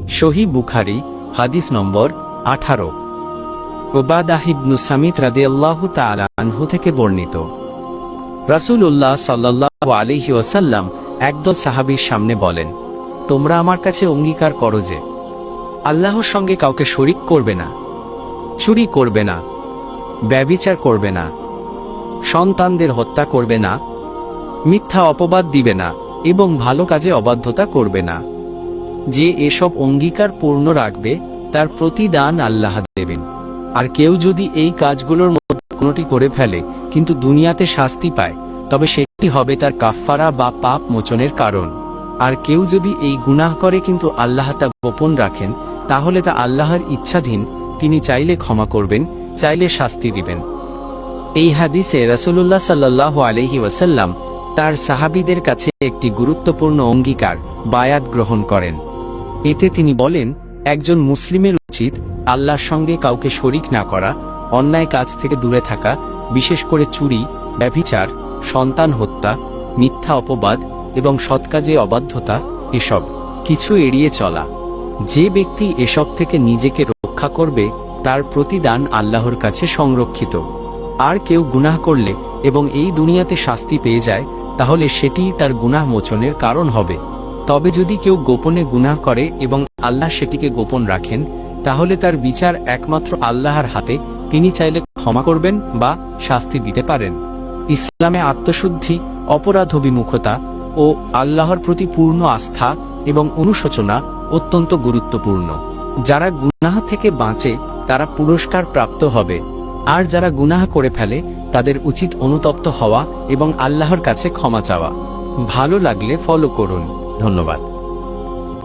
সহিহ বুখারী হাদিস নম্বর 18। উবাদাহ ইবনু সামিত রাদিয়াল্লাহু তাআলা আনহু থেকে বর্ণিত, রাসূলুল্লাহ সাল্লাল্লাহু আলাইহি ওয়াসাল্লাম একদল সাহাবীর সামনে বলেন, তোমরা আমার কাছে অঙ্গীকার করো যে আল্লাহর সঙ্গে কাউকে শরীক করবে না, চুরি করবে না, ব্যভিচার করবে না, সন্তানদের হত্যা করবে না, মিথ্যা অপবাদ দিবে না এবং ভালো কাজে অবাধ্যতা করবে না। যে এসব অঙ্গীকার পূর্ণ রাখবে তার প্রতিদান আল্লাহ দেবেন। আর কেউ যদি এই কাজগুলোর মধ্যে কোনোটি করে ফেলে কিন্তু দুনিয়াতে শাস্তি পায়, তবে সেটি হবে তার কাফফারা বা পাপ মোচনের কারণ। আর কেউ যদি এই গুনাহ করে কিন্তু আল্লাহ তা গোপন রাখেন, তাহলে তা আল্লাহর ইচ্ছাধীন, তিনি চাইলে ক্ষমা করবেন, চাইলে শাস্তি দিবেন। এই হাদিসে রাসূলুল্লাহ সাল্লাল্লাহু আলাইহি ওয়াসাল্লাম তার সাহাবীদের কাছে একটি গুরুত্বপূর্ণ অঙ্গীকার বায়াত গ্রহণ করেন। এতে তিনি বলেন, একজন মুসলিমের উচিত আল্লাহর সঙ্গে কাউকে শরীক না করা, অন্যায় কাজ থেকে দূরে থাকা, বিশেষ করে চুরি, ব্যভিচার, সন্তান হত্যা, মিথ্যা অপবাদ এবং সৎকাজে অবাধ্যতা, এসব কিছু এড়িয়ে চলা। যে ব্যক্তি এসব থেকে নিজেকে রক্ষা করবে তার প্রতিদান আল্লাহর কাছে সংরক্ষিত। আর কেউ গুনাহ করলে এবং এই দুনিয়াতে শাস্তি পেয়ে যায়, তাহলে সেটিই তার গুনাহ মোচনের কারণ হবে। তবে যদি কেউ গোপনে গুনাহ করে এবং আল্লাহ সেটিকে গোপন রাখেন, তাহলে তার বিচার একমাত্র আল্লাহর হাতে, তিনি চাইলে ক্ষমা করবেন বা শাস্তি দিতে পারেন। ইসলামে আত্মশুদ্ধি, অপরাধবিমুখতা ও আল্লাহর প্রতি পূর্ণ আস্থা এবং অনুশোচনা অত্যন্ত গুরুত্বপূর্ণ। যারা গুনাহ থেকে বাঁচে তারা পুরস্কার প্রাপ্ত হবে, আর যারা গুনাহ করে ফেলে তাদের উচিত অনুতপ্ত হওয়া এবং আল্লাহর কাছে ক্ষমা চাওয়া। ভালো লাগলে ফলো করুন। ধন্যবাদ।